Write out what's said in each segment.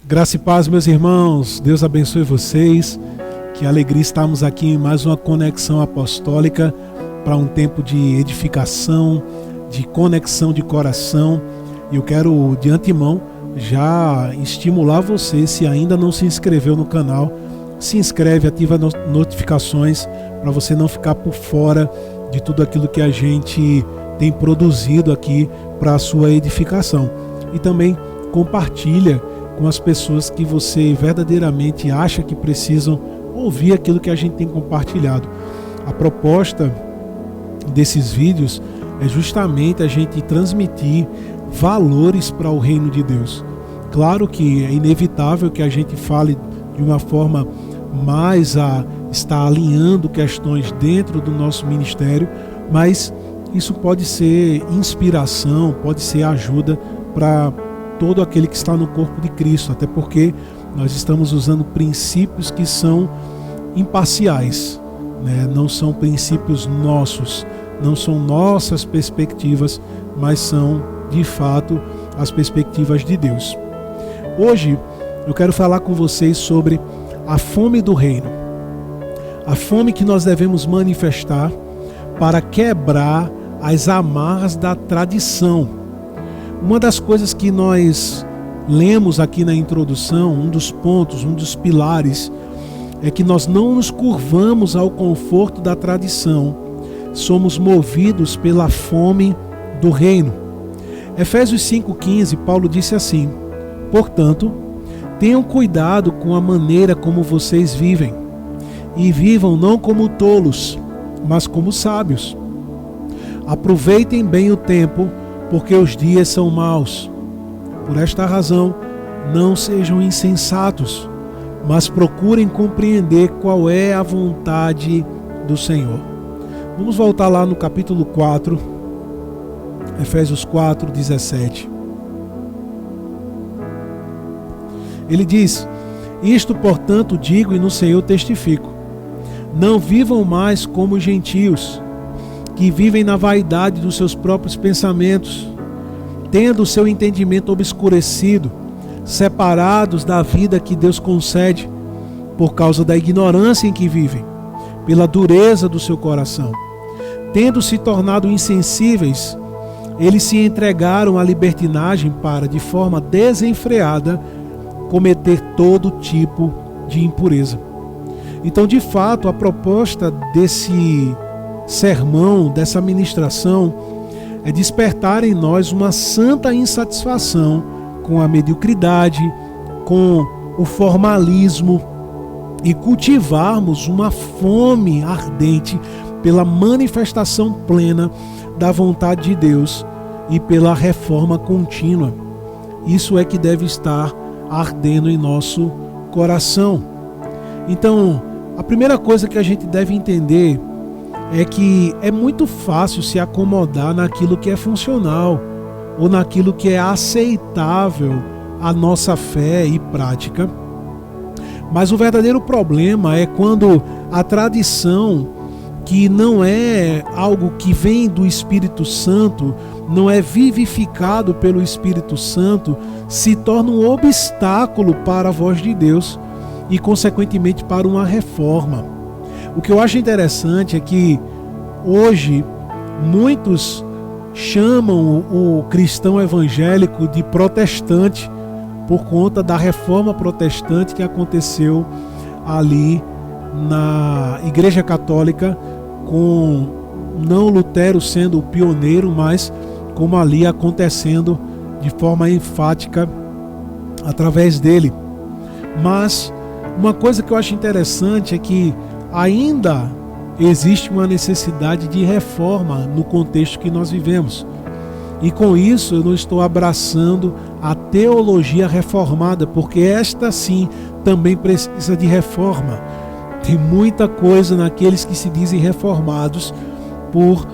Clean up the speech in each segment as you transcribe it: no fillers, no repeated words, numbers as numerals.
Graça e paz, meus irmãos. Deus abençoe vocês. Que alegria estarmos aqui em mais uma conexão apostólica para um tempo de edificação, de conexão de coração. E eu quero, de antemão, já estimular você, se ainda não se inscreveu no canal, se inscreve, ativa as notificações para você não ficar por fora de tudo aquilo que a gente tem produzido aqui para a sua edificação. E também compartilha com as pessoas que você verdadeiramente acha que precisam ouvir aquilo que a gente tem compartilhado. A proposta desses vídeos é justamente a gente transmitir valores para o reino de Deus. Claro que é inevitável que a gente fale de uma forma mais a estar alinhando questões dentro do nosso ministério, mas isso pode ser inspiração, pode ser ajuda para todo aquele que está no corpo de Cristo, até porque nós estamos usando princípios que são imparciais, né? Não são princípios nossos, não são nossas perspectivas, mas são de fato as perspectivas de Deus. Hoje eu quero falar com vocês sobre a fome do reino, a fome que nós devemos manifestar para quebrar as amarras da tradição. Uma das coisas que nós lemos aqui na introdução, um dos pontos, um dos pilares, é que nós não nos curvamos ao conforto da tradição, somos movidos pela fome do reino. Efésios 5,15, Paulo disse assim: portanto, tenham cuidado com a maneira como vocês vivem, e vivam não como tolos, mas como sábios. Aproveitem bem o tempo, porque os dias são maus. Por esta razão, não sejam insensatos, mas procurem compreender qual é a vontade do Senhor. Vamos voltar lá no capítulo 4, Efésios 4, 17. Ele diz: isto, portanto, digo e no Senhor testifico: não vivam mais como os gentios, que vivem na vaidade dos seus próprios pensamentos, tendo o seu entendimento obscurecido, separados da vida que Deus concede, por causa da ignorância em que vivem, pela dureza do seu coração. Tendo se tornado insensíveis, eles se entregaram à libertinagem para, de forma desenfreada, cometer todo tipo de impureza. Então, de fato, a proposta desse sermão, dessa ministração, é despertar em nós uma santa insatisfação com a mediocridade, com o formalismo, e cultivarmos uma fome ardente pela manifestação plena da vontade de Deus e pela reforma contínua. Isso é que deve estar ardendo em nosso coração. Então, a primeira coisa que a gente deve entender é que é muito fácil se acomodar naquilo que é funcional ou naquilo que é aceitável à nossa fé e prática. Mas o verdadeiro problema é quando a tradição, que não é algo que vem do Espírito Santo, não é vivificado pelo Espírito Santo, se torna um obstáculo para a voz de Deus e, consequentemente, para uma reforma. O que eu acho interessante é que hoje muitos chamam o cristão evangélico de protestante por conta da reforma protestante que aconteceu ali na Igreja Católica, com não Lutero sendo o pioneiro, mas como ali acontecendo de forma enfática através dele. Mas uma coisa que eu acho interessante é que ainda existe uma necessidade de reforma no contexto que nós vivemos. E com isso eu não estou abraçando a teologia reformada, porque esta sim também precisa de reforma. Tem muita coisa naqueles que se dizem reformados por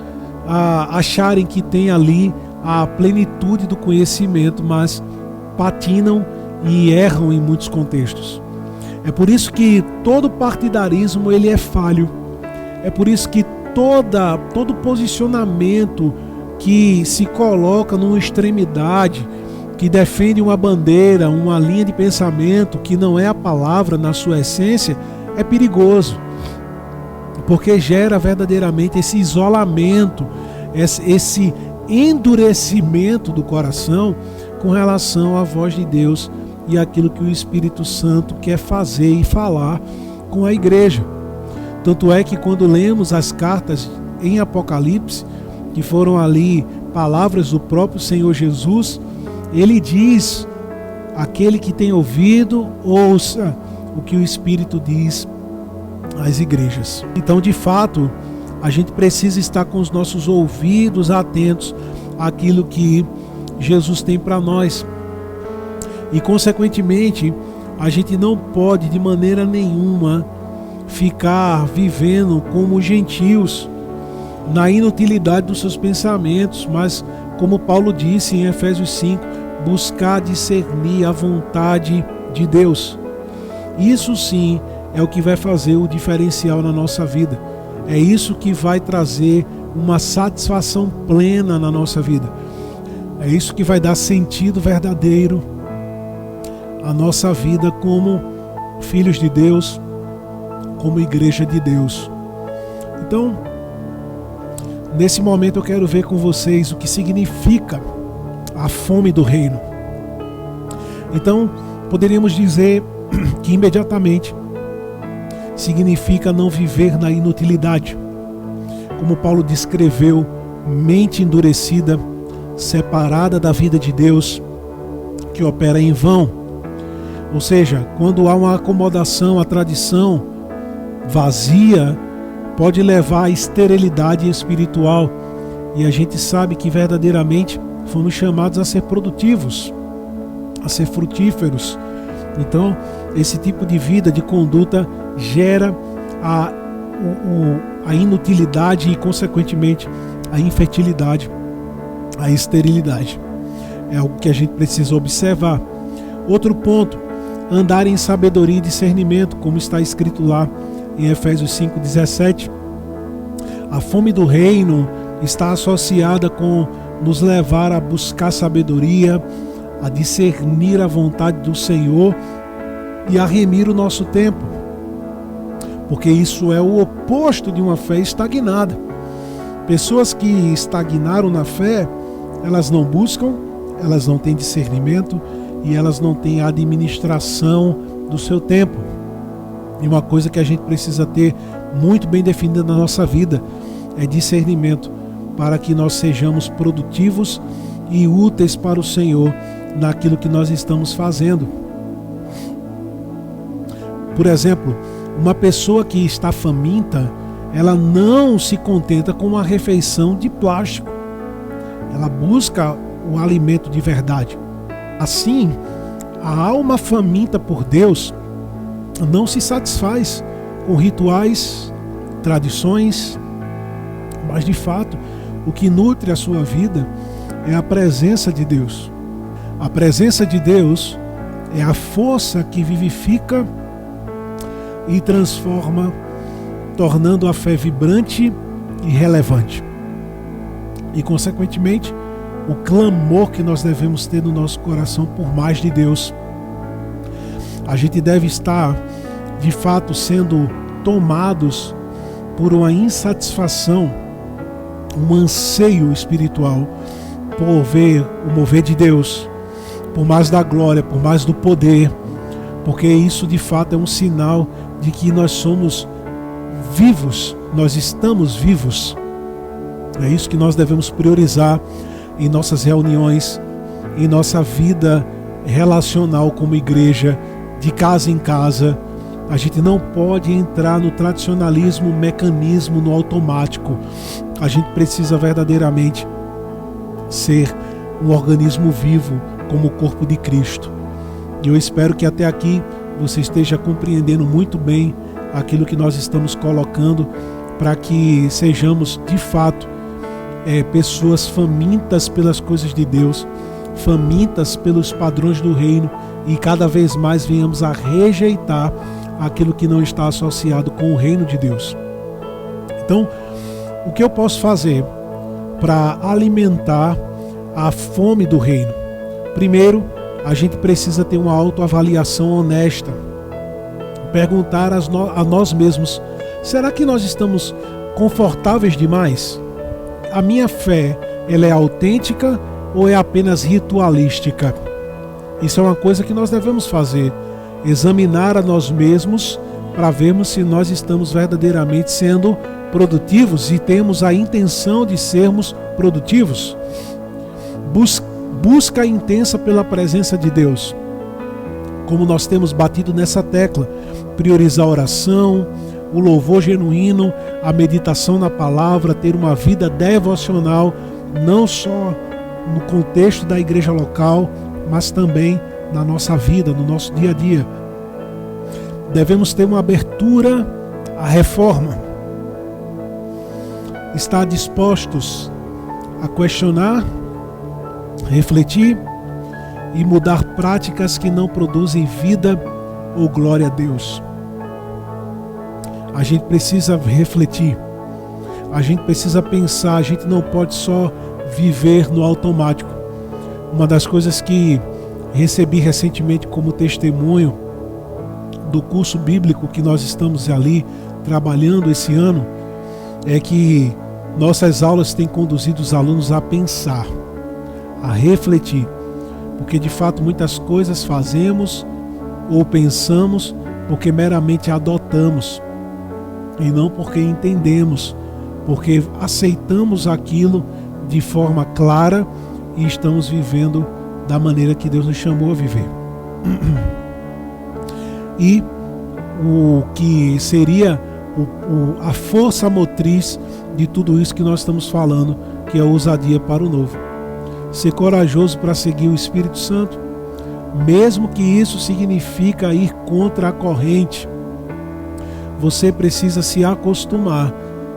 acharem que tem ali a plenitude do conhecimento, mas patinam e erram em muitos contextos. É por isso que todo partidarismo ele é falho. É por isso que todo posicionamento que se coloca numa extremidade, que defende uma bandeira, uma linha de pensamento que não é a palavra na sua essência, é perigoso, porque gera verdadeiramente esse isolamento, esse endurecimento do coração com relação à voz de Deus e aquilo que o Espírito Santo quer fazer e falar com a igreja. Tanto é que quando lemos as cartas em Apocalipse, que foram ali palavras do próprio Senhor Jesus, ele diz: aquele que tem ouvido, ouça o que o Espírito diz às igrejas. Então, de fato, a gente precisa estar com os nossos ouvidos atentos àquilo que Jesus tem para nós. E, consequentemente, a gente não pode de maneira nenhuma ficar vivendo como gentios, na inutilidade dos seus pensamentos, mas, como Paulo disse em Efésios 5, buscar discernir a vontade de Deus. Isso sim é o que vai fazer o diferencial na nossa vida. É isso que vai trazer uma satisfação plena na nossa vida. É isso que vai dar sentido verdadeiro à nossa vida como filhos de Deus, como igreja de Deus. Então, nesse momento eu quero ver com vocês o que significa a fome do reino. Então, poderíamos dizer que imediatamente significa não viver na inutilidade. Como Paulo descreveu, mente endurecida, separada da vida de Deus, que opera em vão. Ou seja, quando há uma acomodação à tradição vazia, pode levar à esterilidade espiritual. E a gente sabe que verdadeiramente fomos chamados a ser produtivos, a ser frutíferos. Então, esse tipo de vida, de conduta, gera a inutilidade e, consequentemente, a infertilidade, a esterilidade. É algo que a gente precisa observar. Outro ponto, andar em sabedoria e discernimento, como está escrito lá em Efésios 5,17. A fome do reino está associada com nos levar a buscar sabedoria, a discernir a vontade do Senhor e a remir o nosso tempo. Porque isso é o oposto de uma fé estagnada. Pessoas que estagnaram na fé, elas não buscam, elas não têm discernimento e elas não têm administração do seu tempo. E uma coisa que a gente precisa ter muito bem definida na nossa vida é discernimento, para que nós sejamos produtivos e úteis para o Senhor naquilo que nós estamos fazendo. Por exemplo, uma pessoa que está faminta, ela não se contenta com uma refeição de plástico. Ela busca o alimento de verdade. Assim, a alma faminta por Deus não se satisfaz com rituais, tradições, mas de fato, o que nutre a sua vida é a presença de Deus. A presença de Deus é a força que vivifica e transforma, tornando a fé vibrante e relevante. E, consequentemente, o clamor que nós devemos ter no nosso coração por mais de Deus. A gente deve estar, de fato, sendo tomados por uma insatisfação, um anseio espiritual por ver o mover de Deus, por mais da glória, por mais do poder, porque isso de fato é um sinal de que nós somos vivos, nós estamos vivos. É isso que nós devemos priorizar em nossas reuniões, em nossa vida relacional como igreja, de casa em casa. A gente não pode entrar no tradicionalismo, mecanismo, no automático. A gente precisa verdadeiramente ser um organismo vivo como o corpo de Cristo. E eu espero que até aqui você esteja compreendendo muito bem aquilo que nós estamos colocando, para que sejamos de fato pessoas famintas pelas coisas de Deus, famintas pelos padrões do reino, e cada vez mais venhamos a rejeitar aquilo que não está associado com o reino de Deus. Então, o que eu posso fazer para alimentar a fome do reino? Primeiro, a gente precisa ter uma autoavaliação honesta. Perguntar a nós mesmos: será que nós estamos confortáveis demais? A minha fé, ela é autêntica ou é apenas ritualística? Isso é uma coisa que nós devemos fazer. Examinar a nós mesmos para vermos se nós estamos verdadeiramente sendo produtivos e temos a intenção de sermos produtivos. Busca intensa pela presença de Deus. Como nós temos batido nessa tecla, priorizar a oração, o louvor genuíno, a meditação na palavra, ter uma vida devocional, não só no contexto da igreja local, mas também na nossa vida, no nosso dia a dia. Devemos ter uma abertura à reforma. Estar dispostos a questionar, refletir e mudar práticas que não produzem vida ou glória a Deus. A gente precisa refletir, a gente precisa pensar, a gente não pode só viver no automático. Uma das coisas que recebi recentemente como testemunho do curso bíblico que nós estamos ali trabalhando esse ano é que nossas aulas têm conduzido os alunos a pensar, a refletir, porque de fato muitas coisas fazemos ou pensamos porque meramente adotamos e não porque entendemos, porque aceitamos aquilo de forma clara e estamos vivendo da maneira que Deus nos chamou a viver. E o que seria a força motriz de tudo isso que nós estamos falando, que é a ousadia para o novo. Ser corajoso para seguir o Espírito Santo, mesmo que isso significa ir contra a corrente. Você precisa se acostumar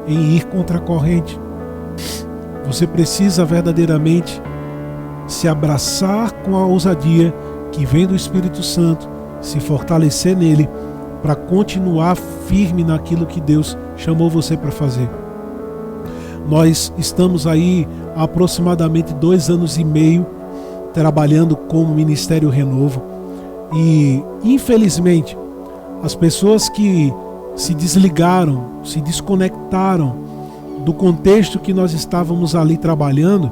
em ir contra a corrente. Você precisa verdadeiramente se abraçar com a ousadia que vem do Espírito Santo, se fortalecer nele para continuar firme naquilo que Deus chamou você para fazer. Nós estamos aí há aproximadamente 2 anos e meio trabalhando com o Ministério Renovo e, infelizmente, as pessoas que se desligaram, se desconectaram do contexto que nós estávamos ali trabalhando,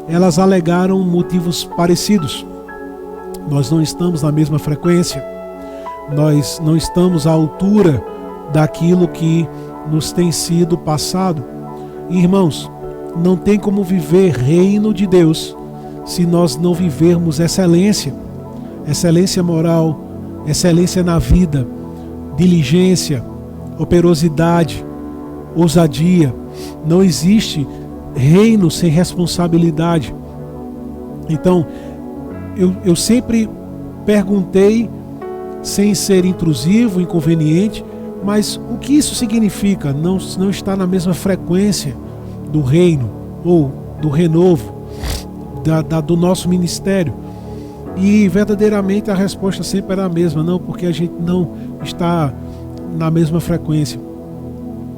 elas alegaram motivos parecidos. Nós não estamos na mesma frequência, nós não estamos à altura daquilo que nos tem sido passado. Irmãos, não tem como viver reino de Deus se nós não vivermos excelência, excelência moral, excelência na vida, diligência, operosidade, ousadia. Não existe reino sem responsabilidade. Então, eu sempre perguntei, sem ser intrusivo, inconveniente, mas o que isso significa? Não está na mesma frequência do reino ou do renovo do nosso ministério. E verdadeiramente a resposta sempre era a mesma, não, porque a gente não está na mesma frequência.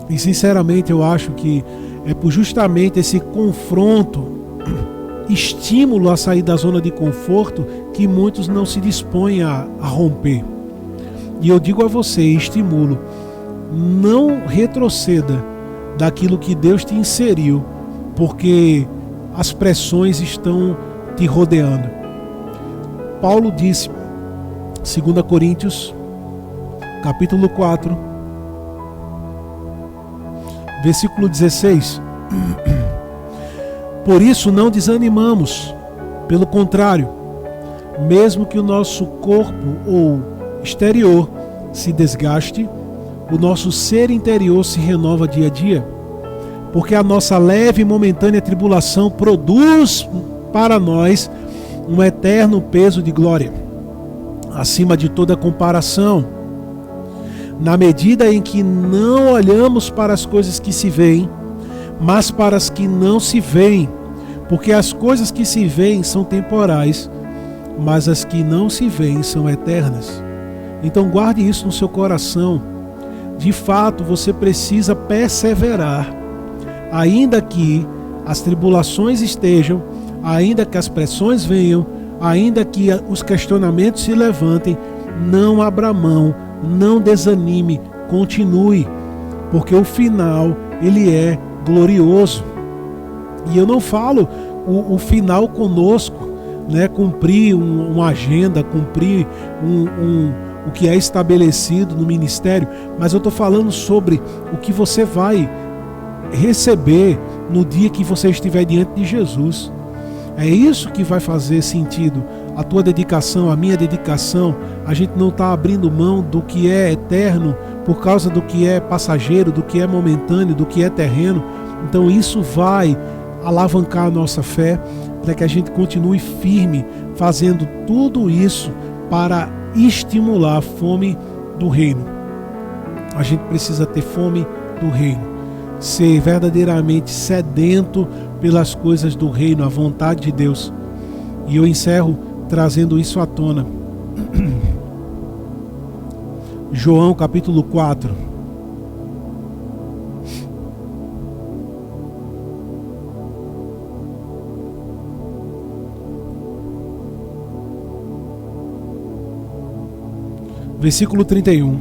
E sinceramente eu acho que é por justamente esse confronto, estímulo a sair da zona de conforto, que muitos não se dispõem a romper. E eu digo a você, estimulo, não retroceda daquilo que Deus te inseriu, porque as pressões estão te rodeando. Paulo disse, 2 Coríntios, capítulo 4, versículo 16: por isso não desanimamos, pelo contrário, mesmo que o nosso corpo ou exterior se desgaste, o nosso ser interior se renova dia a dia, porque a nossa leve e momentânea tribulação produz para nós um eterno peso de glória, acima de toda comparação, na medida em que não olhamos para as coisas que se veem, mas para as que não se veem, porque as coisas que se veem são temporais, mas as que não se veem são eternas. Então guarde isso no seu coração. De fato, você precisa perseverar, ainda que as tribulações estejam, ainda que as pressões venham, ainda que os questionamentos se levantem, não abra mão, não desanime, continue, porque o final ele é glorioso. E eu não falo o final conosco, né? Cumprir uma agenda, cumprir o que é estabelecido no ministério, mas eu estou falando sobre o que você vai receber no dia que você estiver diante de Jesus. É isso que vai fazer sentido. A tua dedicação, a minha dedicação. A gente não está abrindo mão do que é eterno por causa do que é passageiro, do que é momentâneo, do que é terreno. Então isso vai alavancar a nossa fé para que a gente continue firme, fazendo tudo isso para estimular a fome do reino. A gente precisa ter fome do reino, ser verdadeiramente sedento pelas coisas do reino, a vontade de Deus. E eu encerro trazendo isso à tona. João capítulo 4. Versículo 31.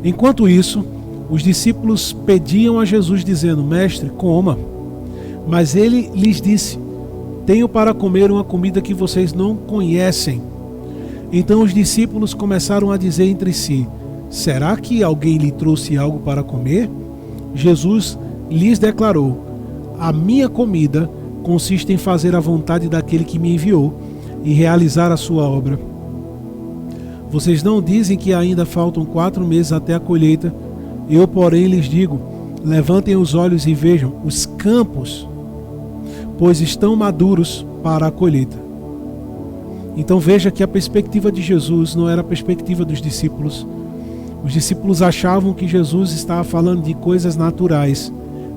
Enquanto isso, os discípulos pediam a Jesus, dizendo: Mestre, coma. Mas ele lhes disse: Tenho para comer uma comida que vocês não conhecem. Então os discípulos começaram a dizer entre si: Será que alguém lhe trouxe algo para comer? Jesus lhes declarou: A minha comida consiste em fazer a vontade daquele que me enviou e realizar a sua obra. Vocês não dizem que ainda faltam 4 meses até a colheita? Eu, porém, lhes digo: levantem os olhos e vejam os campos, pois estão maduros para a colheita. Então veja que a perspectiva de Jesus não era a perspectiva dos discípulos. Os discípulos achavam que Jesus estava falando de coisas naturais,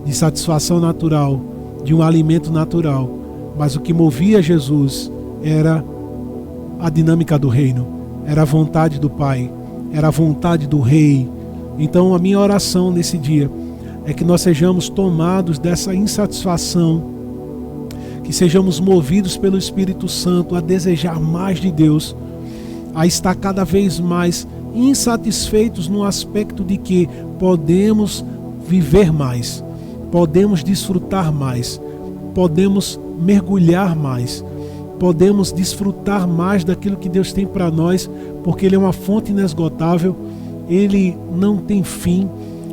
de satisfação natural, de um alimento natural. Mas o que movia Jesus era a dinâmica do reino, era a vontade do Pai, era a vontade do Rei. Então a minha oração nesse dia é que nós sejamos tomados dessa insatisfação, que sejamos movidos pelo Espírito Santo a desejar mais de Deus, a estar cada vez mais insatisfeitos no aspecto de que podemos viver mais, podemos desfrutar mais, podemos mergulhar mais, podemos desfrutar mais daquilo que Deus tem para nós, porque Ele é uma fonte inesgotável, Ele não tem fim,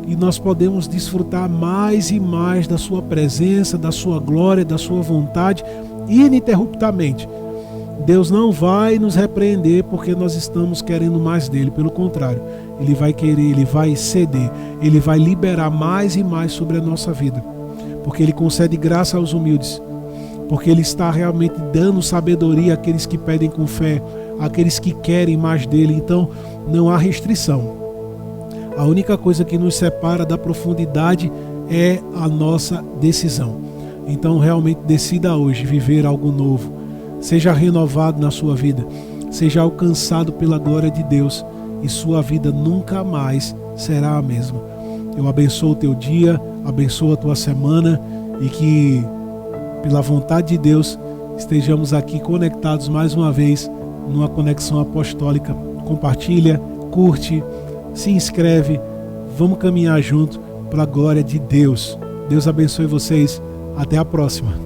e nós podemos desfrutar mais e mais da sua presença, da sua glória, da sua vontade, ininterruptamente. Deus não vai nos repreender porque nós estamos querendo mais dele, pelo contrário, Ele vai querer, Ele vai ceder, Ele vai liberar mais e mais sobre a nossa vida, porque Ele concede graça aos humildes, porque Ele está realmente dando sabedoria àqueles que pedem com fé, àqueles que querem mais dele. Então não há restrição. A única coisa que nos separa da profundidade é a nossa decisão. Então realmente decida hoje viver algo novo. Seja renovado na sua vida, seja alcançado pela glória de Deus, e sua vida nunca mais será a mesma. Eu abençoo o teu dia, abençoo a tua semana, e que pela vontade de Deus estejamos aqui conectados mais uma vez numa conexão apostólica. Compartilha, curte, se inscreve, vamos caminhar junto para a glória de Deus. Deus abençoe vocês, até a próxima.